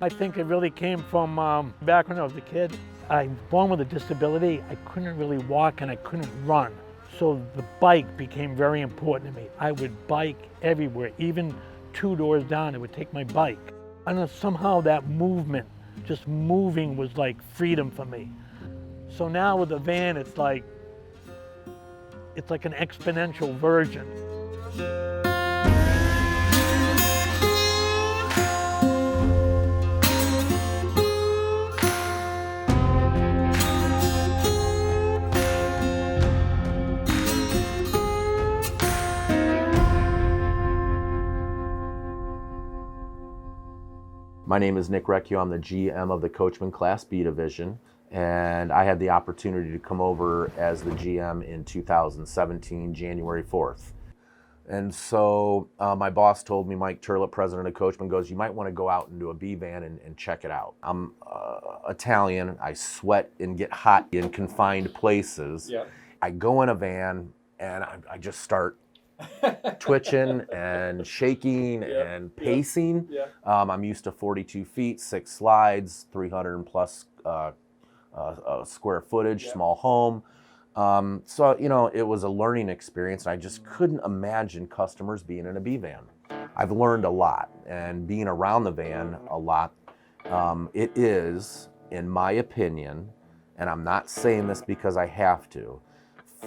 I think it really came from back when I was a kid. I was born with a disability. I couldn't really walk and I couldn't run. So the bike became very important to me. I would bike everywhere, even 2 doors down, I would take my bike. And somehow that movement, just moving, was like freedom for me. So now with the van, it's like an exponential version. My name is Nick Recchio. I'm the GM of the Coachmen Class B division, and I had the opportunity to come over as the GM in 2017, January 4th. And so my boss told me, Mike Turlett, president of Coachmen, goes, you might want to go out and do a B van and check it out. I'm Italian. I sweat and get hot in confined places. Yeah. I go in a van and I just start twitching and shaking and pacing. I'm used to 42 feet, 6 slides, 300 plus square footage, small home. So, you know, it was a learning experience, and I just couldn't imagine customers being in a B van. I've learned a lot, and being around the van a lot, it is, in my opinion, and I'm not saying this because I have to,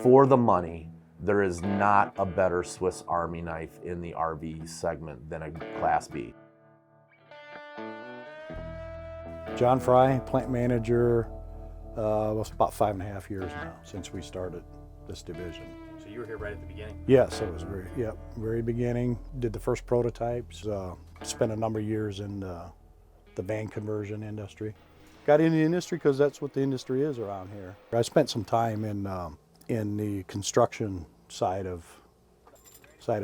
for the money, there is not a better Swiss Army knife in the RV segment than a Class B. John Fry, plant manager, was about 5.5 years now since we started this division. So you were here right at the beginning? Yes, it was very beginning. Did the first prototypes, spent a number of years in the van conversion industry. Got in the industry because that's what the industry is around here. I spent some time in the construction side of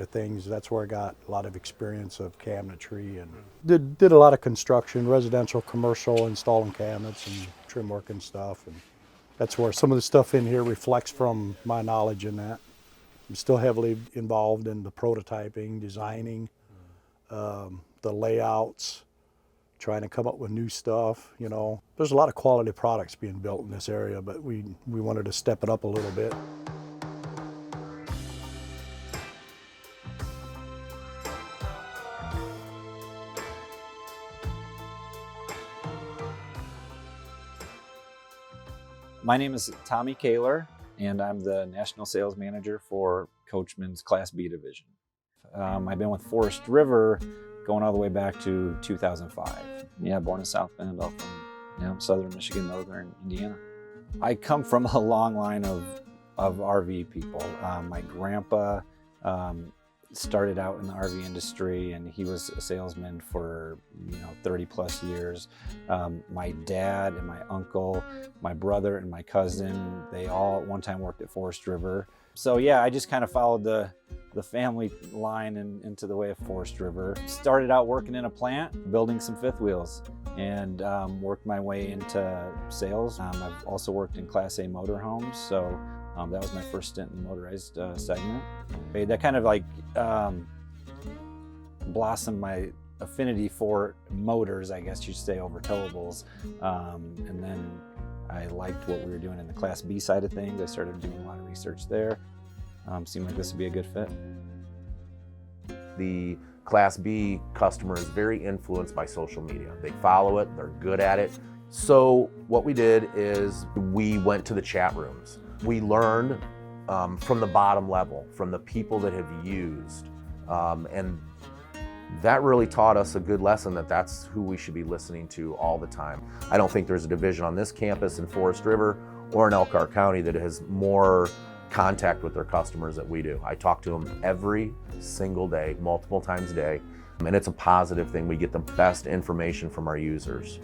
things. That's where I got a lot of experience of cabinetry and did a lot of construction, residential, commercial, installing cabinets and trim work and stuff. And that's where some of the stuff in here reflects from my knowledge in that. I'm still heavily involved in the prototyping, designing, the layouts, trying to come up with new stuff, you know. There's a lot of quality products being built in this area, but we wanted to step it up a little bit. My name is Tommy Kaler, and I'm the National Sales Manager for Coachmen's Class B division. I've been with Forest River going all the way back to 2005. Yeah, born in South Bend, up from southern Michigan, northern Indiana. I come from a long line of RV people. My grandpa started out in the RV industry, and he was a salesman for 30 plus years. My dad and my uncle, my brother and my cousin, they all at one time worked at Forest River. So yeah, I just kind of followed the family line into the way of Forest River. Started out working in a plant, building some fifth wheels, and worked my way into sales. I've also worked in Class A motorhomes, so that was my first stint in the motorized segment. That kind of like blossomed my affinity for motors, I guess you'd say, over towables. And then I liked what we were doing in the Class B side of things. I started doing a lot of research there. Seemed like this would be a good fit. The Class B customer is very influenced by social media. They follow it, they're good at it. So what we did is we went to the chat rooms. We learned from the bottom level, from the people that have used, and that really taught us a good lesson that that's who we should be listening to all the time. I don't think there's a division on this campus in Forest River or in Elkhart County that has more contact with their customers that we do. I talk to them every single day, multiple times a day, and it's a positive thing. We get the best information from our users.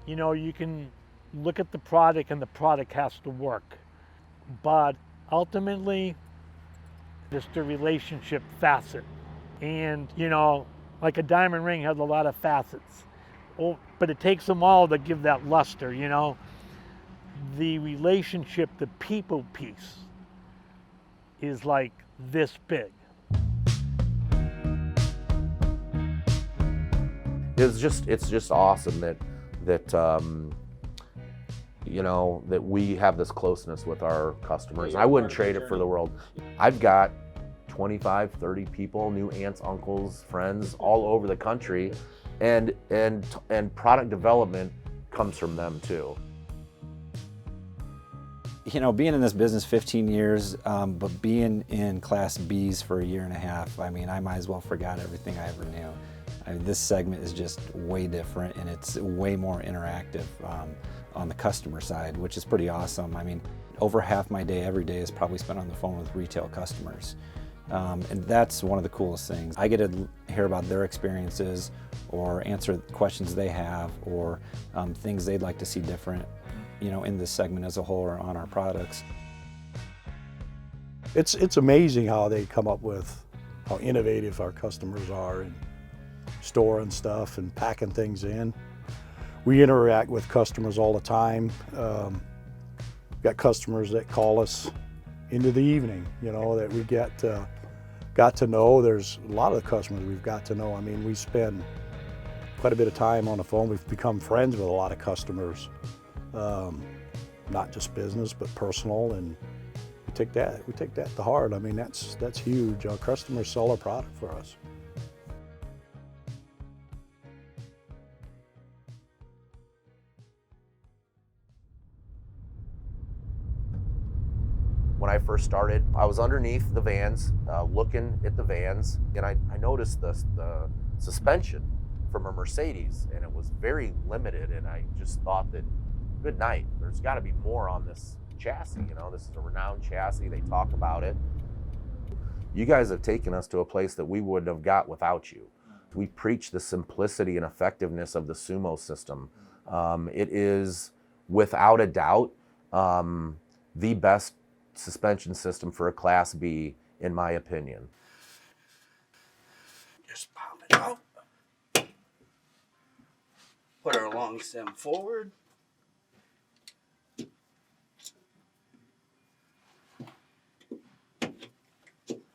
You know, you can look at the product and the product has to work, but ultimately it's the relationship facet. And like a diamond ring has a lot of facets. But it takes them all to give that luster, The relationship, the people piece is like this big. it's just awesome that you know, that we have this closeness with our customers. I wouldn't trade it for the world. I've got 25, 30 people, new aunts, uncles, friends all over the country, and product development comes from them too. You know, being in this business 15 years, but being in Class Bs for a year and a half, I mean, I might as well forgot everything I ever knew. I mean, this segment is just way different, and it's way more interactive on the customer side, which is pretty awesome. I mean, over half my day every day is probably spent on the phone with retail customers. And that's one of the coolest things. I get to hear about their experiences or answer questions they have, or things they'd like to see different, you know, in this segment as a whole or on our products. It's amazing how they come up with how innovative our customers are in storing stuff and packing things in. We interact with customers all the time. We've got customers that call us into the evening, you know, that we got to know. There's a lot of the customers we've got to know. I mean, we spend quite a bit of time on the phone. We've become friends with a lot of customers, not just business, but personal, and we take that to heart. I mean, that's huge. Our customers sell our product for us. When I first started, I was underneath the vans, looking at the vans, and I noticed the suspension from a Mercedes, and it was very limited, and I just thought that, good night, there's got to be more on this chassis. You know, this is a renowned chassis, they talk about it. You guys have taken us to a place that we wouldn't have got without you. We preach the simplicity and effectiveness of the Sumo system. It is, without a doubt, the best suspension system for a Class B, in my opinion. Just pop it out. Put our long stem forward.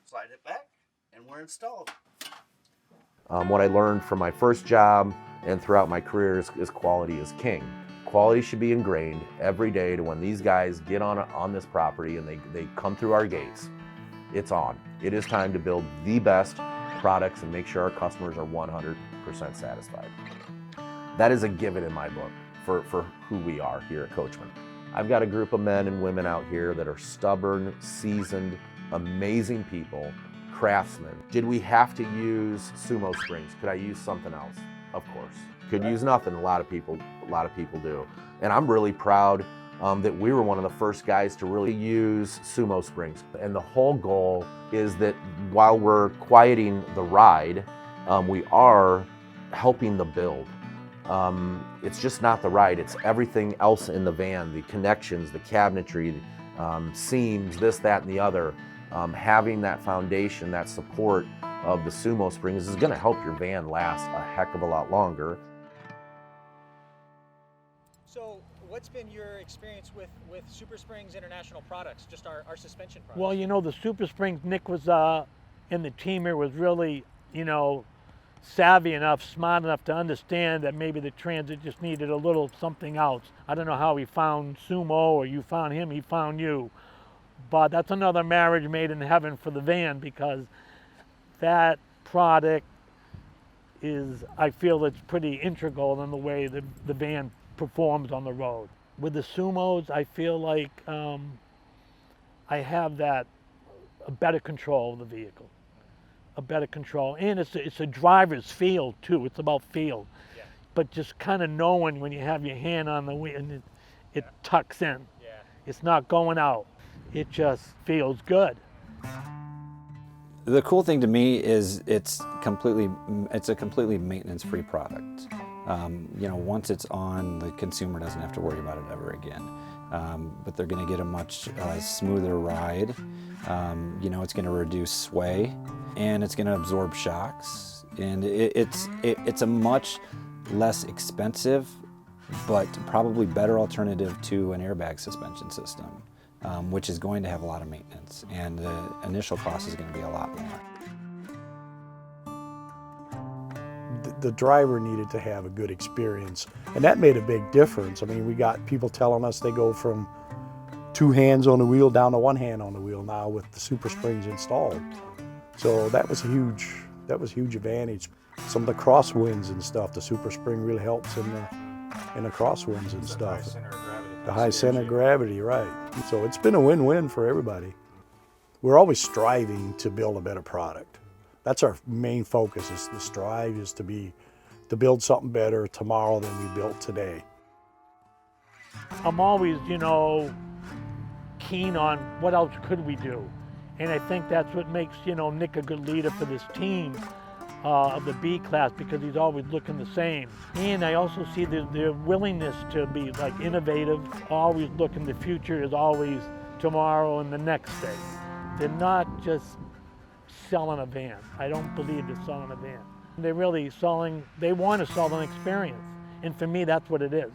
Slide it back, and we're installed. What I learned from my first job and throughout my career is quality is king. Quality should be ingrained every day to when these guys get on this property and they come through our gates. It's on. It is time to build the best products and make sure our customers are 100% satisfied. That is a given in my book for who we are here at Coachmen. I've got a group of men and women out here that are stubborn, seasoned, amazing people, craftsmen. Did we have to use SuperSprings? Could I use something else? Of course. Could use nothing. A lot of people do. And I'm really proud that we were one of the first guys to really use SuperSprings. And the whole goal is that while we're quieting the ride, we are helping the build. It's just not the ride, it's everything else in the van, the connections, the cabinetry, seams, this, that, and the other. Having that foundation, that support of the SuperSprings is gonna help your van last a heck of a lot longer. So what's been your experience with SuperSprings International products, just our suspension products? Well, you know, the SuperSprings, Nick was in the team here was really, you know, savvy enough, smart enough to understand that maybe the Transit just needed a little something else. I don't know how he found Sumo or you found him, he found you. But that's another marriage made in heaven for the van, because that product is, I feel it's pretty integral in the way the van performs on the road. With the Sumos, I feel like I have a better control of the vehicle, a better control. And it's a driver's feel too, it's about feel. Yeah. But just kind of knowing when you have your hand on the wheel and it tucks in. Yeah. It's not going out. It just feels good. The cool thing to me is it's a completely maintenance-free product. You know, once it's on, the consumer doesn't have to worry about it ever again. But they're going to get a much smoother ride. You know, it's going to reduce sway, and it's going to absorb shocks. And it's a much less expensive, but probably better alternative to an airbag suspension system, which is going to have a lot of maintenance, and the initial cost is going to be a lot more. the driver needed to have a good experience, and that made a big difference. I mean, we got people telling us they go from 2 hands on the wheel down to 1 hand on the wheel now with the SuperSprings installed. So that was a huge advantage. Some of the crosswinds and stuff, the SuperSpring really helps in the crosswinds and stuff. The high center of gravity, right. So it's been a win-win for everybody. We're always striving to build a better product. That's our main focus, is the strive is to build something better tomorrow than we built today. I'm always, keen on what else could we do. And I think that's what makes, Nick a good leader for this team of the B class, because he's always looking the same. And I also see their willingness to be like innovative, always looking, the future is always tomorrow and the next day. They're not just selling a van. I don't believe they're selling a van. They're really selling, they want to sell an experience. And for me, that's what it is.